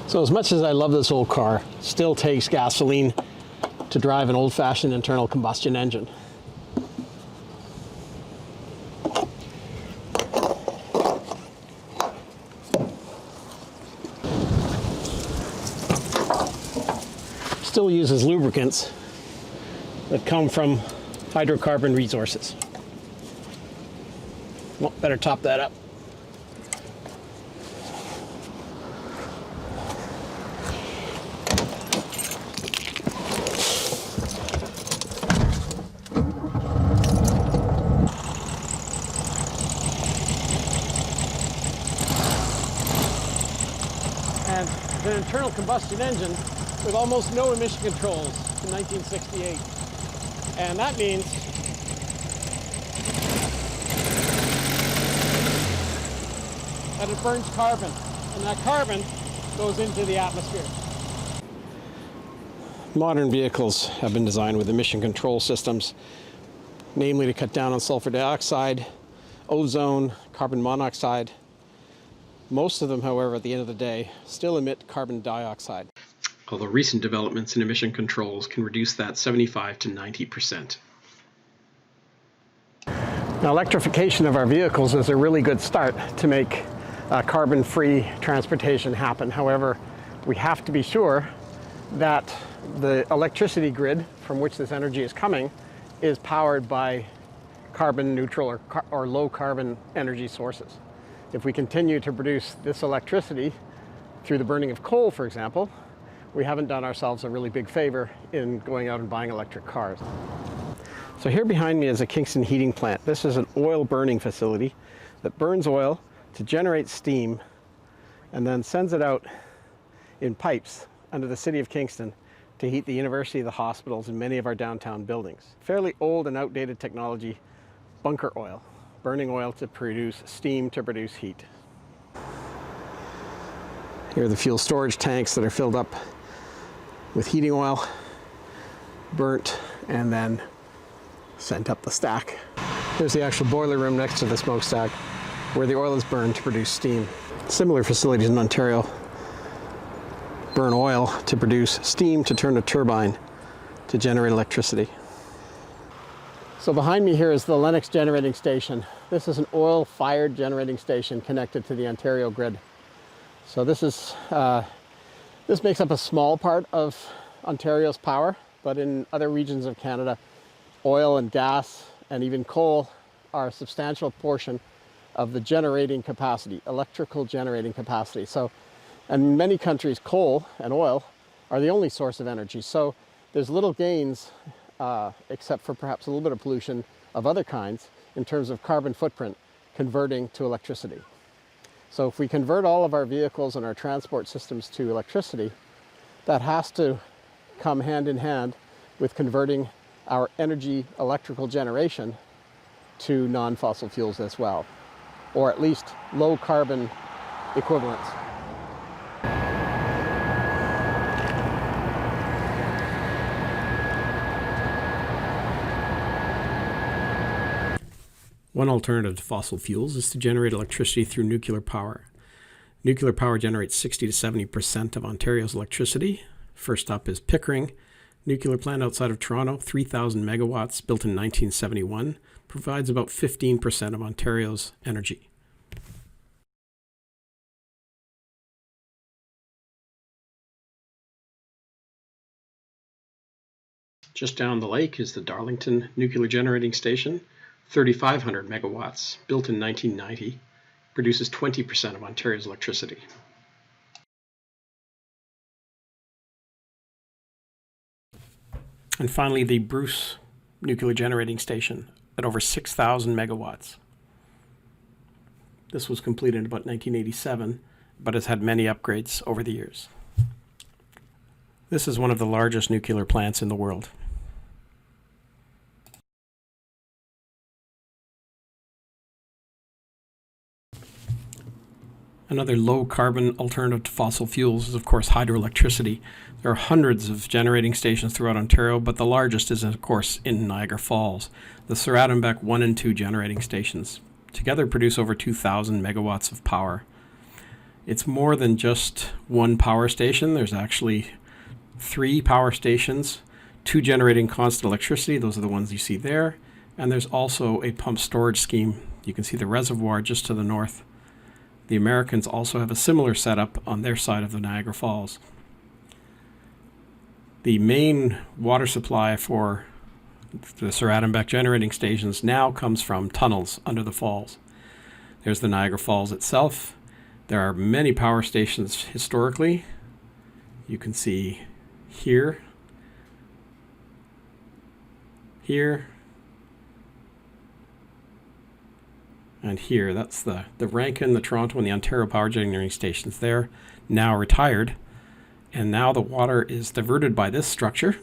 So as much as I love this old car, it still takes gasoline to drive an old-fashioned internal combustion engine. Still uses lubricants that come from hydrocarbon resources. Well, better top that up. And an internal combustion engine with almost no emission controls in 1968. And that means that it burns carbon, and that carbon goes into the atmosphere. Modern vehicles have been designed with emission control systems, namely to cut down on sulfur dioxide, ozone, carbon monoxide. Most of them, however, at the end of the day, still emit carbon dioxide. Although recent developments in emission controls can reduce that 75 to 90%. Now, electrification of our vehicles is a really good start to make carbon-free transportation happen. However, we have to be sure that the electricity grid from which this energy is coming is powered by carbon neutral or low carbon energy sources. If we continue to produce this electricity through the burning of coal, for example, we haven't done ourselves a really big favor in going out and buying electric cars. So here behind me is a Kingston heating plant. This is an oil burning facility that burns oil to generate steam and then sends it out in pipes under the city of Kingston to heat the university, the hospitals, and many of our downtown buildings. Fairly old and outdated technology, bunker oil, burning oil to produce steam to produce heat. Here are the fuel storage tanks that are filled up with heating oil, burnt, and then sent up the stack. Here's the actual boiler room next to the smokestack where the oil is burned to produce steam. Similar facilities in Ontario burn oil to produce steam to turn a turbine to generate electricity. So behind me here is the Lennox generating station. This is an oil-fired generating station connected to the Ontario grid. So this makes up a small part of Ontario's power, but in other regions of Canada, oil and gas and even coal are a substantial portion of the generating capacity, electrical generating capacity. So, and in many countries, coal and oil are the only source of energy. So there's little gains, except for perhaps a little bit of pollution of other kinds in terms of carbon footprint converting to electricity. So if we convert all of our vehicles and our transport systems to electricity, that has to come hand in hand with converting our energy electrical generation to non-fossil fuels as well, or at least low carbon equivalents. One alternative to fossil fuels is to generate electricity through nuclear power. Nuclear power generates 60 to 70% of Ontario's electricity. First up is Pickering, nuclear plant outside of Toronto, 3,000 megawatts, built in 1971, provides about 15% of Ontario's energy. Just down the lake is the Darlington Nuclear Generating Station, 3,500 megawatts, built in 1990, produces 20% of Ontario's electricity. And finally, the Bruce Nuclear Generating Station at over 6,000 megawatts. This was completed in about 1987, but has had many upgrades over the years. This is one of the largest nuclear plants in the world. Another low-carbon alternative to fossil fuels is, of course, hydroelectricity. There are hundreds of generating stations throughout Ontario, but the largest is, of course, in Niagara Falls. The Sir Adam Beck 1 and 2 generating stations together produce over 2,000 megawatts of power. It's more than just one power station. There's actually 3 power stations, 2 generating constant electricity. Those are the ones you see there. And there's also a pump storage scheme. You can see the reservoir just to the north. The Americans also have a similar setup on their side of the Niagara Falls. The main water supply for the Sir Adam Beck generating stations now comes from tunnels under the falls. There's the Niagara Falls itself. There are many power stations historically. You can see here, and here. That's the Rankin, the Toronto, and the Ontario power generating stations there, now retired. And now the water is diverted by this structure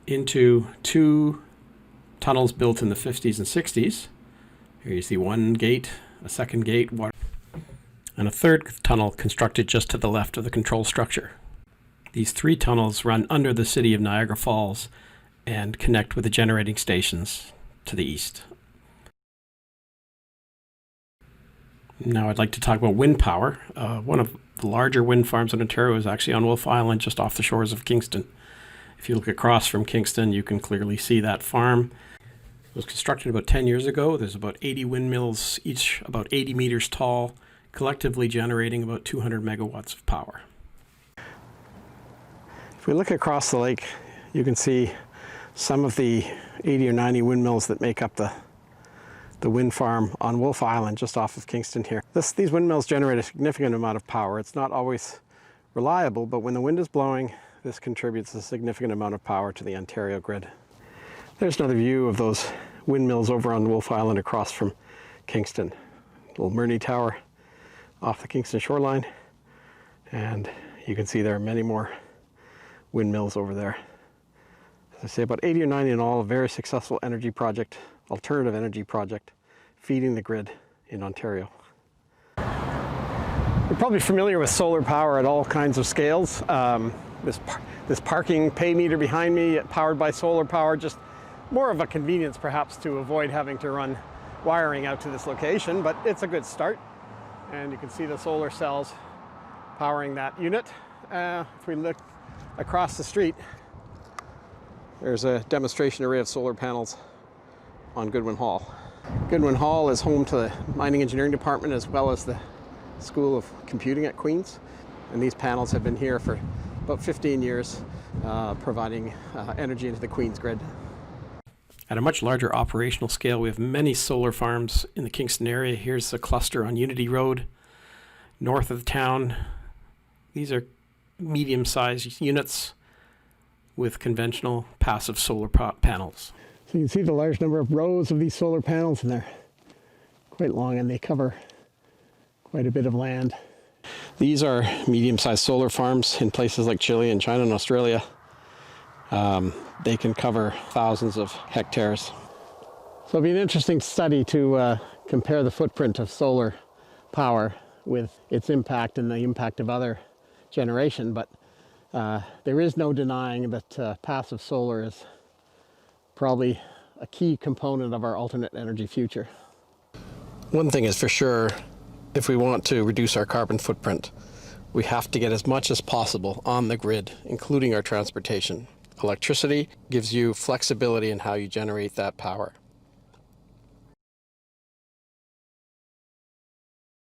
into 2 tunnels built in the 50s and 60s. Here you see one gate, a second gate, water, and a third tunnel constructed just to the left of the control structure. These 3 tunnels run under the city of Niagara Falls and connect with the generating stations to the east. Now I'd like to talk about wind power. One of the larger wind farms in Ontario is actually on Wolfe Island, just off the shores of Kingston. If you look across from Kingston, you can clearly see that farm. It was constructed about 10 years ago. There's about 80 windmills, each about 80 meters tall, collectively generating about 200 megawatts of power. If we look across the lake, you can see some of the 80 or 90 windmills that make up the wind farm on Wolfe Island, just off of Kingston here. These windmills generate a significant amount of power. It's not always reliable, but when the wind is blowing, this contributes a significant amount of power to the Ontario grid. There's another view of those windmills over on Wolfe Island across from Kingston. Little Murney Tower off the Kingston shoreline. And you can see there are many more windmills over there. As I say, about 80 or 90 in all, a very successful energy project, alternative energy project, feeding the grid in Ontario. You're probably familiar with solar power at all kinds of scales. This parking pay meter behind me, powered by solar power, just more of a convenience perhaps to avoid having to run wiring out to this location, but it's a good start. And you can see the solar cells powering that unit. If we look across the street, there's a demonstration array of solar panels on Goodwin Hall. Goodwin Hall is home to the mining engineering department as well as the School of Computing at Queen's. And these panels have been here for about 15 years, providing energy into the Queen's grid. At a much larger operational scale, we have many solar farms in the Kingston area. Here's a cluster on Unity Road, north of the town. These are medium-sized units with conventional passive solar panels. So you can see the large number of rows of these solar panels, and they're quite long, and they cover quite a bit of land. These are medium-sized solar farms in places like Chile and China and Australia. They can cover thousands of hectares. So it'll be an interesting study to compare the footprint of solar power with its impact and the impact of other generation, but there is no denying that passive solar is probably a key component of our alternate energy future. One thing is for sure, if we want to reduce our carbon footprint, we have to get as much as possible on the grid, including our transportation. Electricity gives you flexibility in how you generate that power.